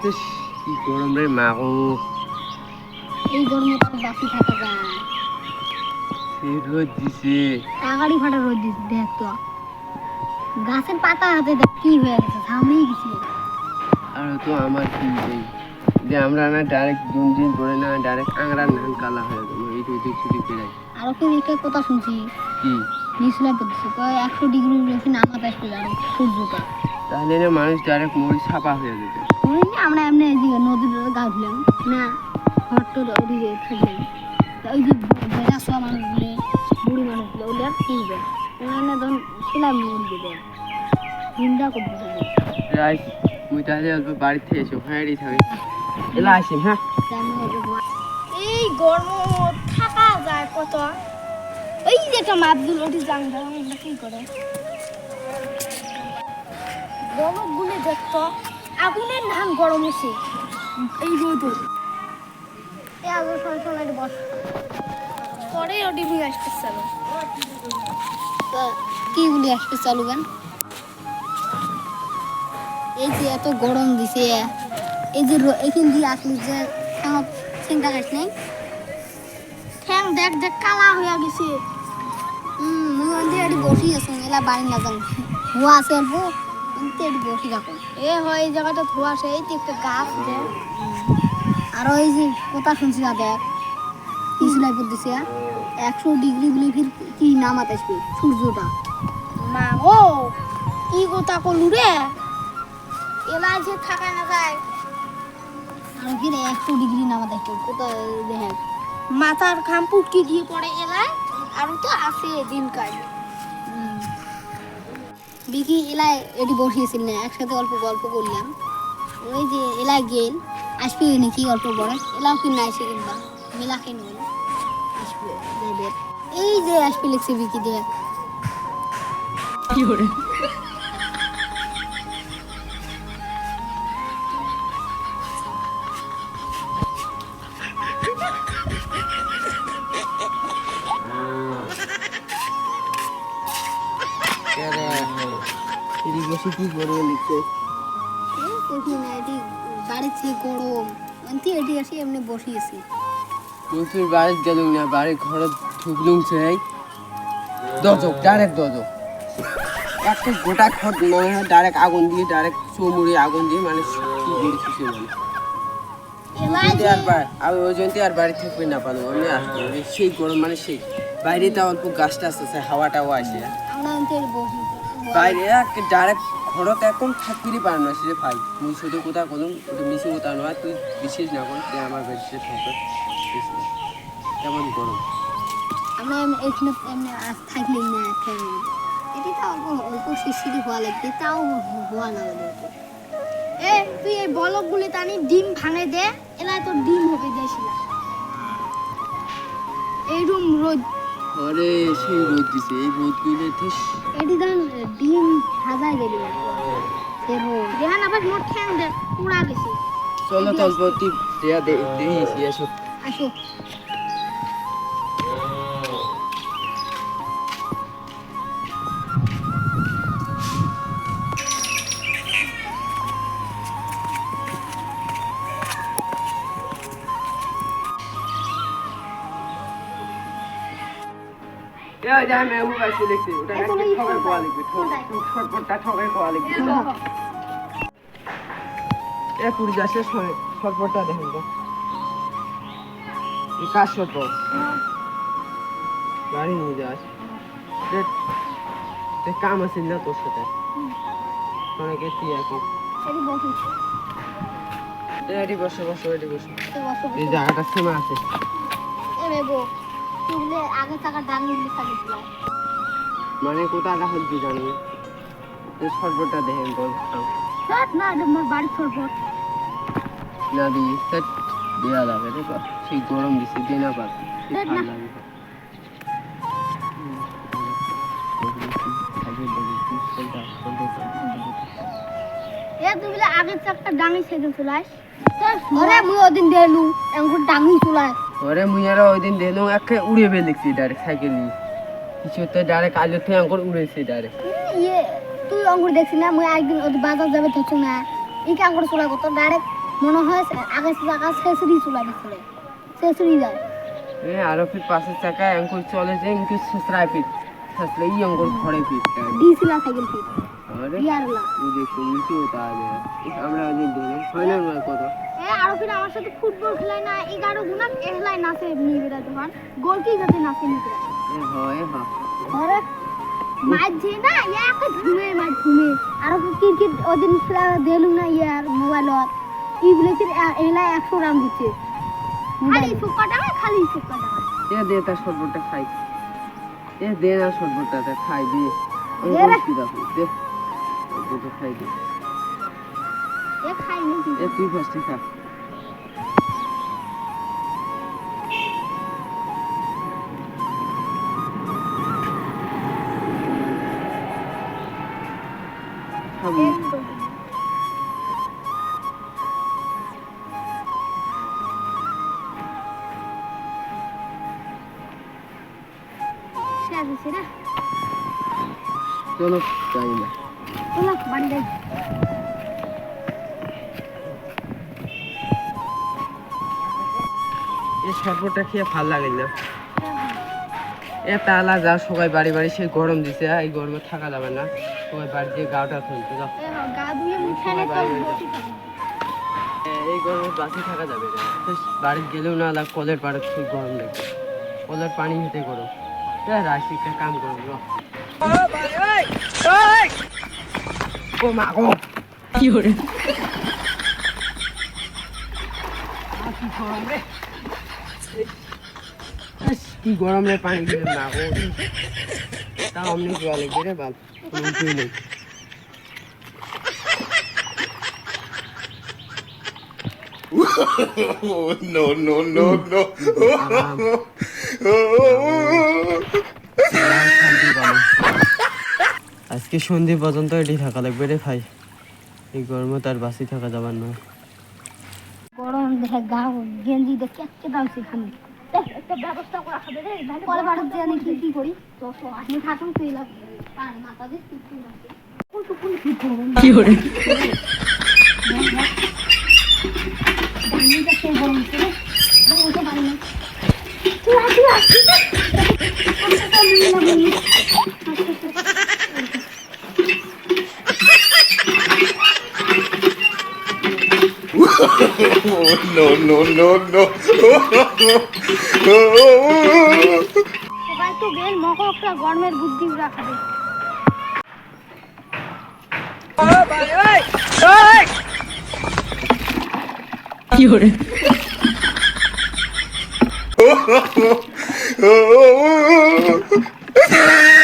তো কি গরম রে মা ও এই গরমে তো বাসি থাকা যায় সে রোদ দিছে টাকারি ফাটা রোদ দিছে দেখ তো গাছের পাতা হাতে দেখ কি হয়ে গেছে সামনেই গেছে আর তো আমার কি এই যে আমরা না ডাইরেক্ট দুদিন পরে না ডাইরেক্ট আংরা নান কালা হয়ে যাবো এই রোদে ছুটি পেরাই আর ওকে একটা কথা শুনছি কি নিউজে পড়ছে কয় 100 ডিগ্রি উঠে নামা আসবে জানো সূর্যটা তাহলে না মানুষ ডাইরেক্ট মরি ছাপা হয়ে যেত ওই যে আমরা এমনি এই যে নদীর গা ধুলাম না ঘরটো ওদিকে থাকলাম ওই যে বেড়া সব মানুষগুলো বুড়ি মানুষগুলো ওগুলো আর কিনবে ওখানে ধরুন সেলাই মরবে দেয় চিন্তা করতে হবে রাইট মুই তাহলে অল্প বাড়ি থেকে এসো হ্যাঁই থাকি এলা আসি হ্যাঁ এই গরম থাকা যায় কত ওই যে একটা মাবদুল ওটি জানতে আমরা কি করে গরম গুলে দেখতো আগুনের ধান গরম হচ্ছে এই রোদ এই আগুন সরাসরি বস পরে ওটি ভি আসতে চালু কি গুলি আসতে চালু গান এই যে এত গরম দিছে এই যে এখান দিয়ে আসলি যে সব চিন্তা করিস নাই ঠ্যাং দেখ দেখ কালা হয়ে গেছে মুই অন্তে এটি বসি আছো এলা বাড়ি না যান ধোয়া আছে অল্প অন্তে এটি বসি রাখো এ হয় এই জায়গাটা ধোয়া আছে এই তো একটা গাছ দেখ আর ওই যে কথা শুনছি না দেখ কি সিলাই পড়তেছে 100 ডিগ্রি বলে ফির কি নামাতে আসবে সূর্যটা মা ও কি কথা কলু রে এলা যে থাকা না যায় আর ফির 100 ডিগ্রি নামাতে আসবে কোথায় দেখেন মাথার ঘাম পুটকি দিয়ে পড়ে এলায় আর তো আছে দিন কাজ বিকি এলায় এটি বসিয়েছিল না একসাথে অল্প গল্প করলাম ওই যে এলায় গেল আসবে নাকি অল্প বড় এলাও কি না এসে কিনবা মেলা কেন আসবে দেবের এই যে আসবে লিখছে বিকি দিয়ে কি করে কি করবে লিখছে বাড়িতে গরম এটি আসি এমনি বসিয়েছি তুই বাড়ি গেলুম না বাড়ি ঘরে ঢুকলুম সেই দজক ডাইরেক্ট দজক একটা গোটা খট মনে হয় ডাইরেক্ট আগুন দিয়ে ডাইরেক্ট চৌমুড়ি আগুন দিয়ে মানে কি করে খুশি মানে আমি ওই জন্য আর বাড়ি থাকবে না পারবো আমি আসবো সেই গরম মানে সেই বাইরে তা অল্প গাছটা আসতেছে হাওয়াটাও আসে বাইরে ডাইরেক্ট ঘরত একদম থাকতেই পারে না সে ভাই মুই শুধু কোথা করুন ওটা মিশি কোথা নয় তুই বিশেষ না কর তুই আমার বেশি থাকবে কেমন গরম আমরা এখানে এমনি থাকলে না এটি তো অল্প শিশিরি হওয়া লাগবে তাও হওয়া না এ তুই এই বলকগুলি টানি ডিম ভাঙে দে এলাই তোর ডিম হবে দেশিলা এই রুম রোদ আরে সেই রোদ দিছে এই রোদ গুলো তো এটি দান ডিম ভাজা গেল এর দেখান আবার মোট ঠ্যাং দে পুরা গেছে চলো তলপতি দেয়া দেইছি আসো আসো এই যা আমি উপর আসি দেখছি ওটা একটা ঠকাই কোয়া লাগবে ঠকটা ঠকাই কোয়া লাগবে এ পুরি যাচ্ছে সরপটা দেখেন তো এই কাজ সরপট গাড়ি নিয়ে যাস কাম আছে না তোর সাথে অনেকে তুই এখন এটি বসো এই জায়গাটা সীমা আছে আগে টাকা দামি মানে কোথাটা হচ্ছে জানি সরবতটা দেখেন বল না আমার বাড়ি সরবত না দিই সেট দেওয়া যাবে দেখো সেই গরম দিচ্ছে দিয়ে না পারবে ভালো লাগে তুমি আগের চাকটা ডাঙি সেদিন চলাস ওরে মুই ওদিন দেলু এখন ডাঙি চলাস ওরে মুই আর ওইদিন দেলু একে উড়ে বেলেছি ডাইরেক্ট সাইকেল নিয়ে কিছু তো ডাইরেক্ট আলো থেকে আঙ্গুর উড়েছে ডাইরেক্ট ইয়ে তুই আঙ্গুর দেখছিস না মুই একদিন ওই বাজার যাবে ধরছ না এই আঙ্গুর চলা কত ডাইরেক্ট মনে হয় আগে চাকা শেষরি চলে গেছিল শেষরি যায় আরো ফির পাশের চাকা অঙ্কুর চলে যে ইনকে সসরায় ফির সসলে ই অঙ্কুর ঘরে ফির ডিসিলা সাইকেল ফিট আরে ইয়ারলা এই দেখো নিচে ওটা আছে আমরা ওই দিন ফাইনাল ম্যাচ কত আরো ফির আমার সাথে ফুটবল খেলাই না 11 গুণা খেলাই নাচে নিবেরা তোমার গোল কি যাতে নাচে নিবেরা এ হ্যাঁ আরে মাছ যে না এক ঘুমে মাছ ঘুমে আরো ক্রিকেট ওদিন খেলা দেলু না ইয়ার মোবাইলত ইগুলো ফির এলা 100 রান দিচ্ছে খালি ফুকাটা খালি ফুকাটা দে তার শরবতটা খাই দে না শরবতটা খাই দি দে রে। কি দেখো দে শরবতটা খাই দে খাই নাকি তুই ফার্স্টে খা খাবি শেষ হচ্ছে না চলো যাই না চলো বাড়ি যাই এই শরবতটা খেয়ে ভাল লাগে না তালা যা সবাই বাড়ি বাড়ি সেই গরম দিছে এই গরমে থাকা যাবে না সবাই বাড়ি দিয়ে গাওটা ফেলতে যাও গা ধুয়ে মুছে নে তো বসে থাকি এই গরমে বাসে থাকা যাবে না বাড়ি গেলেও না কলের পাড়ে খুব গরম লাগবে কলের পানি হেঁটে করো রাশি একটা কাম করো ও মা গো কি করে কি গরম রে পানি দিলে না গো তাও অমনি জল লাগবে রে বাল কোনো উপায় নেই No, no, no, no. আজকে সন্ধে পর্যন্ত এটি থাকা লাগবে রে ভাই এই গরমে তার বাসি থাকা যাবার নয় গরম দেখে গা গেঞ্জি দেখে কে দামছে খালি একটা ব্যবস্থা করা হবে রে কলে বাড়ি দিয়ে আমি কি করি তো আমি থাকুন তুই লাগ পানি মাথা দিয়ে তুই লাগে কোন কি করব কি করে দামি দেখে গরম করে গরম তো পানি না তুই আসি No, no, no, no. সবাই তো বেল মককটা গরমের বুদ্ধি রাখাবে কি করে Oh,